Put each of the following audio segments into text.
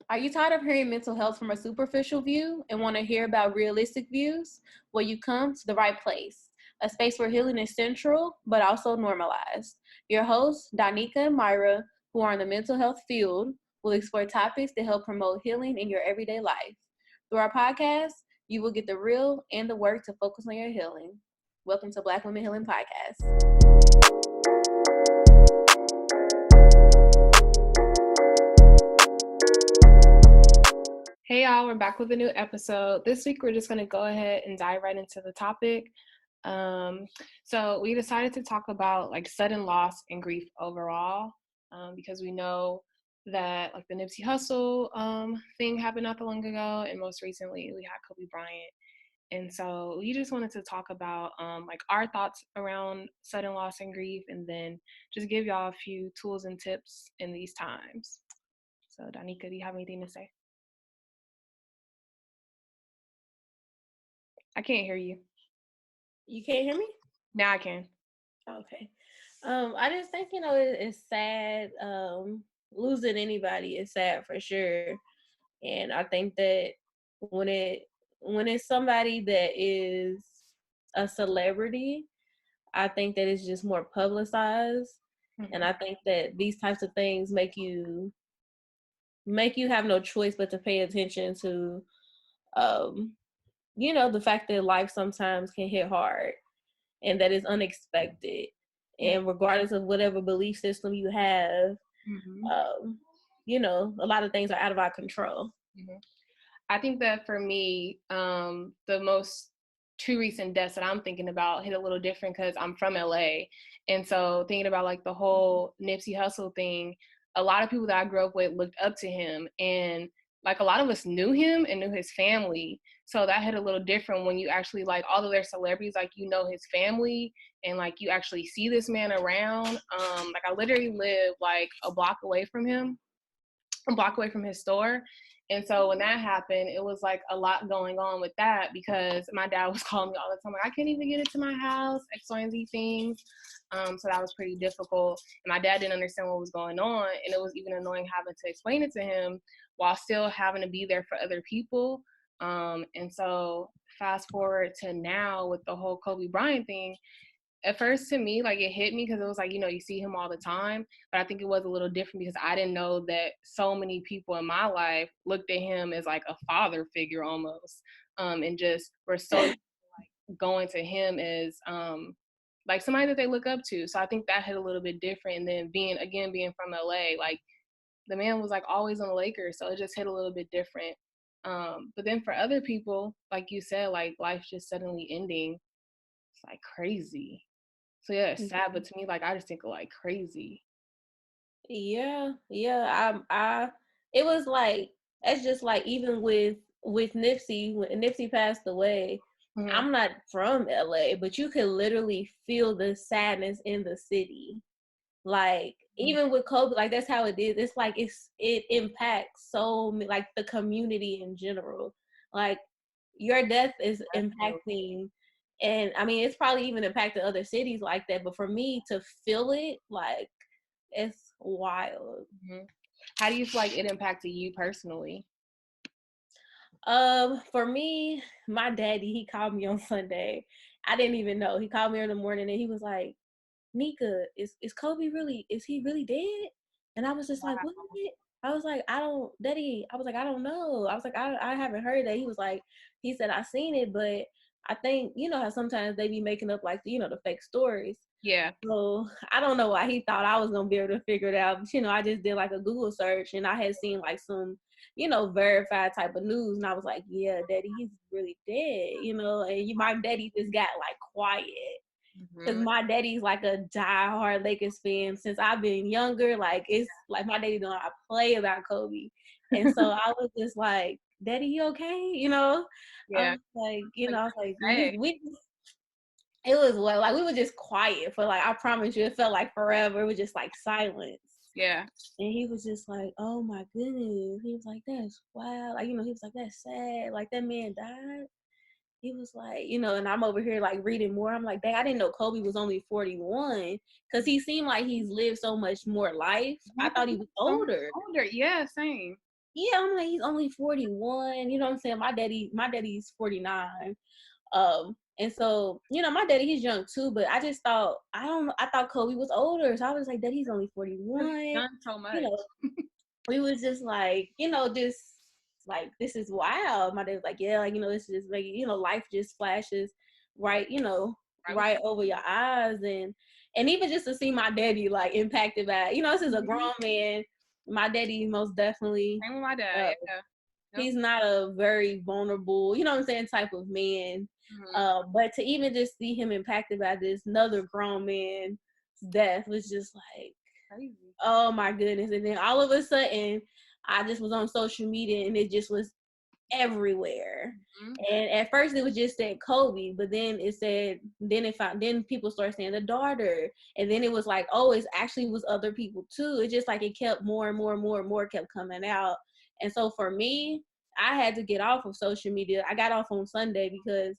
Are you tired of hearing mental health from a superficial view and want to hear about realistic views? Well, you come to the right place, a space where healing is central, but also normalized. Your hosts, Danica and Myra, who are in the mental health field, will explore topics that help promote healing in your everyday life. Through our podcast, you will get the real and the work to focus on your healing. Welcome to Black Women Healing Podcast. Hey y'all, we're back with a new episode. This week we're just going to go ahead and dive right into the topic. So we decided to talk about like sudden loss and grief overall, because we know that like the Nipsey Hussle thing happened not that long ago, and most recently we had Kobe Bryant. And so we just wanted to talk about like our thoughts around sudden loss and grief, and then just give y'all a few tools and tips in these times. So Danica, do you have anything to say? I can't hear you. You can't hear me? Now I can. Okay. I just think, it's sad. Losing anybody is sad for sure. And I think that when it's somebody that is a celebrity, I think that it's just more publicized. Mm-hmm. And I think that these types of things make you have no choice but to pay attention to the fact that life sometimes can hit hard and that is unexpected. And regardless of whatever belief system you have, a lot of things are out of our control. Mm-hmm. I think that for me, the most two recent deaths that I'm thinking about hit a little different because I'm from LA. And so thinking about like the whole Nipsey Hussle thing, a lot of people that I grew up with looked up to him, and like a lot of us knew him and knew his family. So that hit a little different when you actually, like, although they're celebrities, like, you know his family and like you actually see this man around. Like I literally live like a block away from his store. And so when that happened, it was like a lot going on with that because my dad was calling me all the time, like, I can't even get into my house, X, Y, and Z things. So that was pretty difficult. And my dad didn't understand what was going on. And it was even annoying having to explain it to him while still having to be there for other people. And so fast forward to now with the whole Kobe Bryant thing, at first to me, like, it hit me because it was like, you see him all the time, but I think it was a little different because I didn't know that so many people in my life looked at him as like a father figure almost, and just were so like going to him as like somebody that they look up to. So I think that hit a little bit different. And then being from LA, like the man was like always on the Lakers, so it just hit a little bit different. But then for other people, like you said, like life just suddenly ending, it's like crazy. So yeah, it's sad, but to me, like, I just think of like crazy. Yeah. I it was like, it's just like, even with Nipsey, when Nipsey passed away, I'm not from LA, but you could literally feel the sadness in the city. Like, even with Kobe, like, that's how it is. It's like it impacts so like the community in general. Like, your death is impacting, and I mean, it's probably even impacted other cities like that. But for me to feel it, like, it's wild. How do you feel like it impacted you personally? For me, my daddy, he called me on Sunday. I didn't even know. He called me in the morning and he was like, Nika, is Kobe really, is he really dead? And I was just like, what? I was like, Daddy, I was like, I don't know. I was like, I haven't heard that. He said, I seen it, but I think, how sometimes they be making up like, the fake stories. Yeah. So I don't know why he thought I was going to be able to figure it out. But, I just did like a Google search and I had seen like some, verified type of news. And I was like, yeah, Daddy, he's really dead, and my daddy just got like quiet. Because my daddy's like a diehard Lakers fan since I've been younger. Like, it's like my daddy don't know how to play about Kobe. And so I was just like, Daddy, you okay? Yeah. I was like, I was like, it was like we were just quiet for like, I promise you, it felt like forever. It was just like silence. Yeah. And he was just like, oh my goodness. He was like, that's wild. Like, he was like, that's sad. Like, that man died. He was like, and I'm over here like reading more. I'm like, dang, I didn't know Kobe was only 41 because he seemed like he's lived so much more life. I thought he was older. Yeah, same. yeah, I'm like, he's only 41. You know what I'm saying? My daddy's 49. And so, you know, my daddy, he's young too, but I just thought, I thought Kobe was older. So I was like, Dad, he's only 41. Done so much. You know, we was just like, you know, just like, this is wild. My dad was like, yeah, like, you know, it's just like, you know, life just flashes right, you know, right over your eyes. And even just to see my daddy like impacted by, you know, this is a grown man. My daddy most definitely, Same with my dad. Yeah. he's not a very vulnerable, you know what I'm saying, type of man. But to even just see him impacted by this another grown man's death was just like crazy. Oh my goodness. And then all of a sudden I just was on social media and it just was everywhere. And at first it was just said Kobe, but then it said, then people started saying the daughter, and then it was like, oh, it actually was other people too. It just like it kept more and more and more and more kept coming out. And so for me, I had to get off of social media. I got off on Sunday because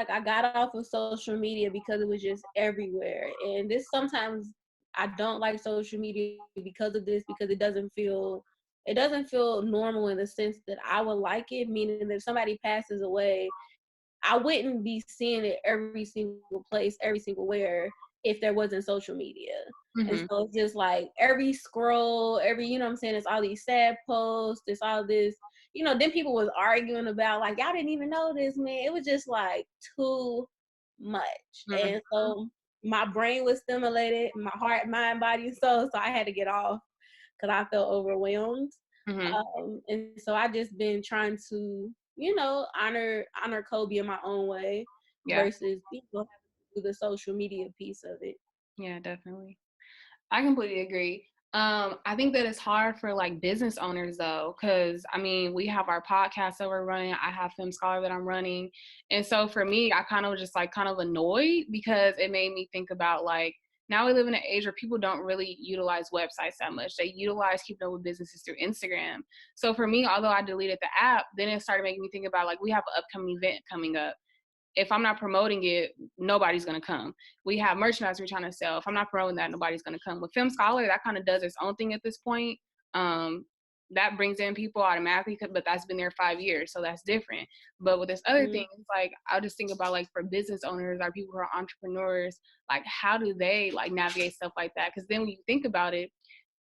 I got off of social media because it was just everywhere. And this sometimes I don't like social media because of this, because it doesn't feel normal in the sense that I would like it, meaning that if somebody passes away, I wouldn't be seeing it every single place, every single where, if there wasn't social media. And so it's just like every scroll, you know what I'm saying, it's all these sad posts, it's all this, you know, then people was arguing about like, y'all didn't even know this, man. It was just like too much. And so my brain was stimulated, my heart, mind, body, and soul. So I had to get off because I felt overwhelmed. And so I just been trying to, you know, honor Kobe in my own way, versus, you know, the social media piece of it. Yeah, definitely. I completely agree. I think that it's hard for like business owners though, because I mean, we have our podcast that we're running. I have Film Scholar that I'm running. And so for me, I kind of was just like kind of annoyed because it made me think about like, now we live in an age where people don't really utilize websites that much. They utilize keeping up with businesses through Instagram. So for me, although I deleted the app, then it started making me think about like, we have an upcoming event coming up. If I'm not promoting it, nobody's going to come. We have merchandise we're trying to sell. If I'm not promoting that, nobody's going to come. With Film Scholar, that kind of does its own thing at this point. That brings in people automatically, but that's been there 5 years, so that's different. But with this other thing, it's like, I just think about like for business owners or people who are entrepreneurs, like how do they like navigate stuff like that? Because then when you think about it,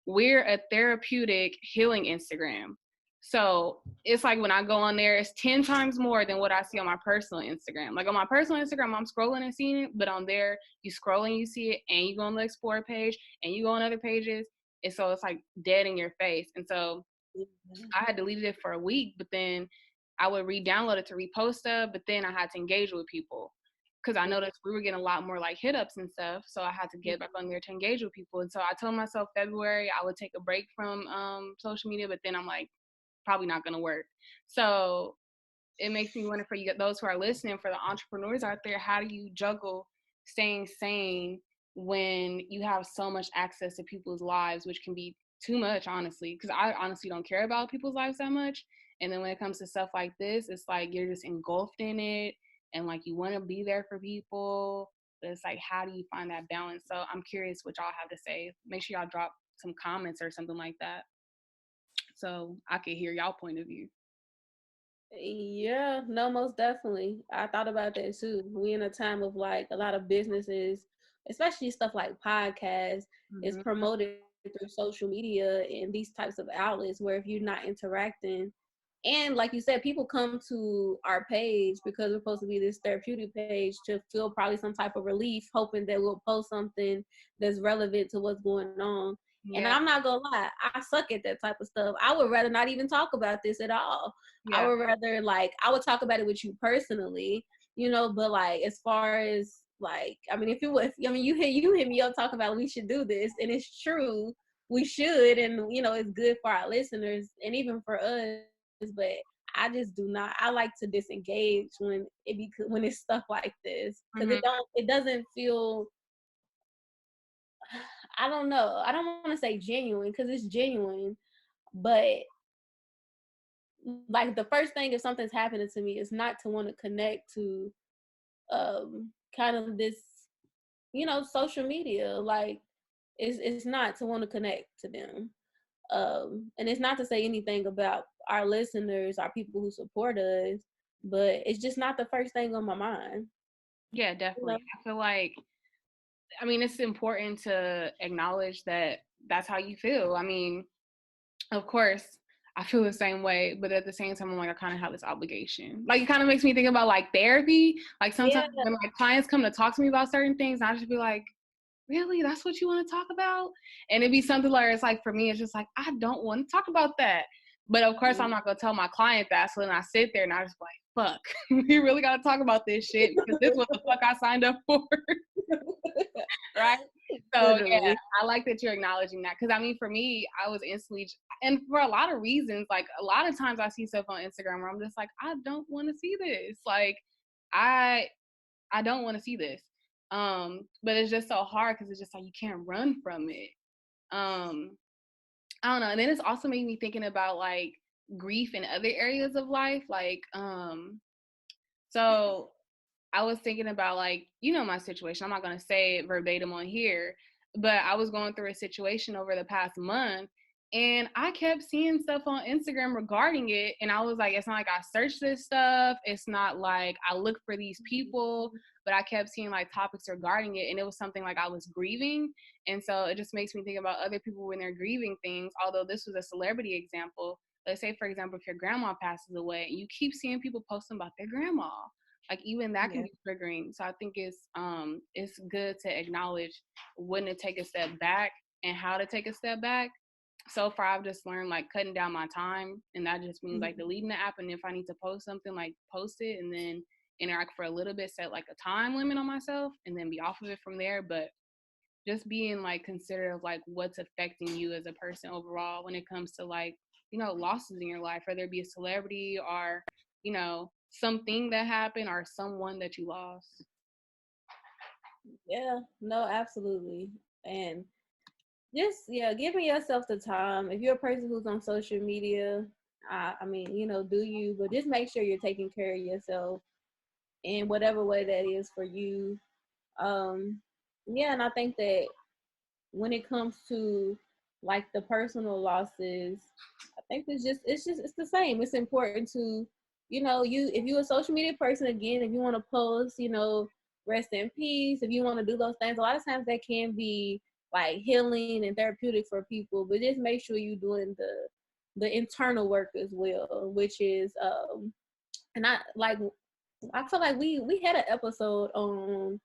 we're a therapeutic healing Instagram. So it's like when I go on there, it's 10 times more than what I see on my personal Instagram. Like on my personal Instagram, I'm scrolling and seeing it, but on there, you scroll and you see it, and you go on the explore page, and you go on other pages. And so it's like dead in your face. And so I had deleted it for a week, but then I would re-download it to repost stuff, but then I had to engage with people because I noticed we were getting a lot more like hit ups and stuff. So I had to get back on there to engage with people. And so I told myself February I would take a break from social media, but then I'm like, probably not going to work. So it makes me wonder for you, those who are listening, for the entrepreneurs out there, how do you juggle staying sane when you have so much access to people's lives, which can be too much, honestly, because I honestly don't care about people's lives that much. And then when it comes to stuff like this, it's like you're just engulfed in it, and like you want to be there for people, but it's like, how do you find that balance? So I'm curious what y'all have to say. Make sure y'all drop some comments or something like that so I could hear y'all point of view. Yeah, no, most definitely. I thought about that too. We in a time of like a lot of businesses, especially stuff like podcasts, is promoted through social media and these types of outlets where if you're not interacting, and like you said, people come to our page because we're supposed to be this therapeutic page to feel probably some type of relief, hoping that we'll post something that's relevant to what's going on. Yeah. And I'm not gonna lie, I suck at that type of stuff. I would rather not even talk about this at all. Yeah. I would rather I would talk about it with you personally, you know, but like as far as like, I mean, you hit me up talking about we should do this, and it's true, we should, and you know, it's good for our listeners and even for us. But I just do not. I like to disengage when it's stuff like this, because it doesn't feel. I don't know. I don't want to say genuine because it's genuine, but like the first thing if something's happening to me is not to want to connect to kind of this, you know, social media. Like it's not to want to connect to them. And it's not to say anything about our listeners, our people who support us, but it's just not the first thing on my mind. Yeah, definitely. I feel like, I mean, it's important to acknowledge that that's how you feel. I mean, of course, I feel the same way, but at the same time, I'm like, I kind of have this obligation. Like, it kind of makes me think about like therapy. Like sometimes when like clients come to talk to me about certain things, I just be like, really? That's what you want to talk about? And it'd be something like, it's like, for me, it's just like, I don't want to talk about that. But of course, I'm not going to tell my client that. So then I sit there and I just like, fuck, we really got to talk about this shit because this is what the fuck I signed up for. Right? So yeah, I like that you're acknowledging that. Because I mean, for me, I was instantly, and for a lot of reasons, like a lot of times I see stuff on Instagram where I'm just like, I don't want to see this. Like, I don't want to see this. But it's just so hard because it's just like you can't run from it. I don't know. And then it's also made me thinking about like grief in other areas of life. Like, so I was thinking about like, you know, my situation. I'm not going to say it verbatim on here, but I was going through a situation over the past month and I kept seeing stuff on Instagram regarding it. And I was like, it's not like I searched this stuff. It's not like I look for these people, but I kept seeing like topics regarding it. And it was something like I was grieving. And so it just makes me think about other people when they're grieving things. Although this was a celebrity example. Let's say, for example, if your grandma passes away and you keep seeing people posting about their grandma, like even that can be triggering. So I think it's good to acknowledge when to take a step back and how to take a step back. So far I've just learned like cutting down my time, and that just means like deleting the app, and if I need to post something, like post it and then interact for a little bit, set like a time limit on myself and then be off of it from there. But just being like considerate of like what's affecting you as a person overall when it comes to like, you know, losses in your life, whether it be a celebrity or, you know, something that happened or someone that you lost. Yeah, no, absolutely. And just, yeah, giving yourself the time. If you're a person who's on social media, I mean, you know, do you, but just make sure you're taking care of yourself in whatever way that is for you. Yeah, and I think that when it comes to like the personal losses, I think it's the same. It's important to, you know, you if you're a social media person, again, if you want to post, you know, rest in peace, if you want to do those things, a lot of times that can be like healing and therapeutic for people, but just make sure you're doing the internal work as well, which is and I feel like we had an episode on,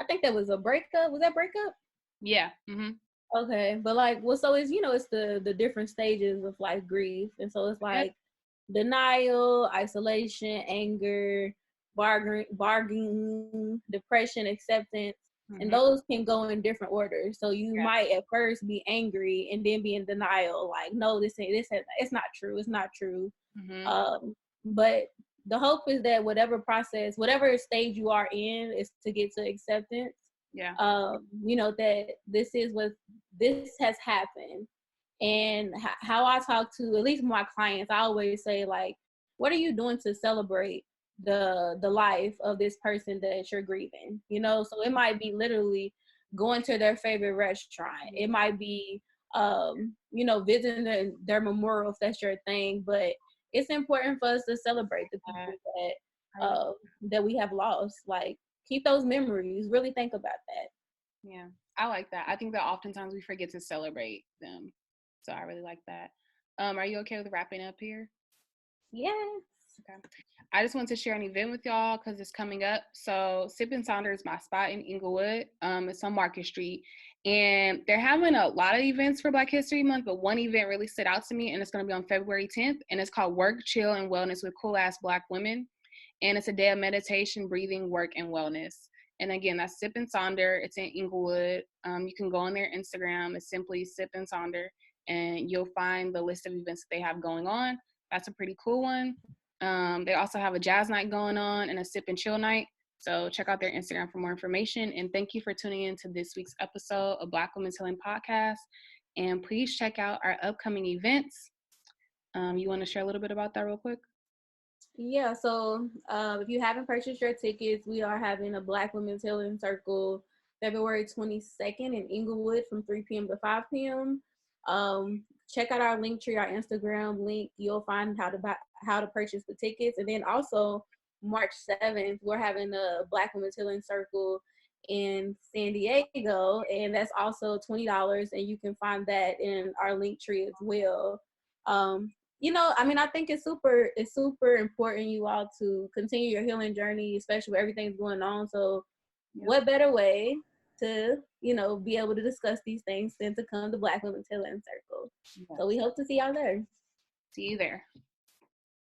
I think that was a breakup. Was that breakup? Yeah. Mm-hmm. Okay, but like, well, so it's, you know, it's the different stages of like grief, and so it's like denial, isolation, anger, bargaining, depression, acceptance, and those can go in different orders. So you might at first be angry and then be in denial, like, no, it's not true, it's not true. But the hope is that whatever process, whatever stage you are in, is to get to acceptance. You know, that this has happened. And how I talk to at least my clients, I always say, like, what are you doing to celebrate the life of this person that you're grieving? You know, so it might be literally going to their favorite restaurant. It might be you know, visiting their memorial if that's your thing. But it's important for us to celebrate the people that we have lost. Like, keep those memories. Really think about that. Yeah, I like that. I think that oftentimes we forget to celebrate them. So I really like that. Are you okay with wrapping up here? Yes. Okay. I just want to share an event with y'all because it's coming up. So Sippin' Sonder is my spot in Inglewood. It's on Market Street. And they're having a lot of events for Black History Month, but one event really stood out to me, and it's going to be on February 10th. And it's called Work, Chill, and Wellness with Cool-Ass Black Women. And it's a day of meditation, breathing, work, and wellness. And again, that's Sippin' Sonder. It's in Inglewood. You can go on their Instagram. It's simply Sippin' Sonder, and you'll find the list of events that they have going on. That's a pretty cool one. They also have a jazz night going on and a sip and chill night. So check out their Instagram for more information. And thank you for tuning in to this week's episode of Black Women's Healing Podcast. And please check out our upcoming events. You want to share a little bit about that real quick? Yeah, so if you haven't purchased your tickets, we are having a Black Women's Healing Circle February 22nd in Inglewood from 3 p.m. to 5 p.m. check out our link tree, our Instagram link. You'll find how to purchase the tickets. And then also March 7th, we're having a Black Women's Healing Circle in San Diego, and that's also $20, and you can find that in our link tree as well. I mean, I think it's super important, you all, to continue your healing journey, especially with everything's going on. So what better way to, be able to discuss these things than to come to Black Women's Healing Circle. So we hope to see y'all there. See you there.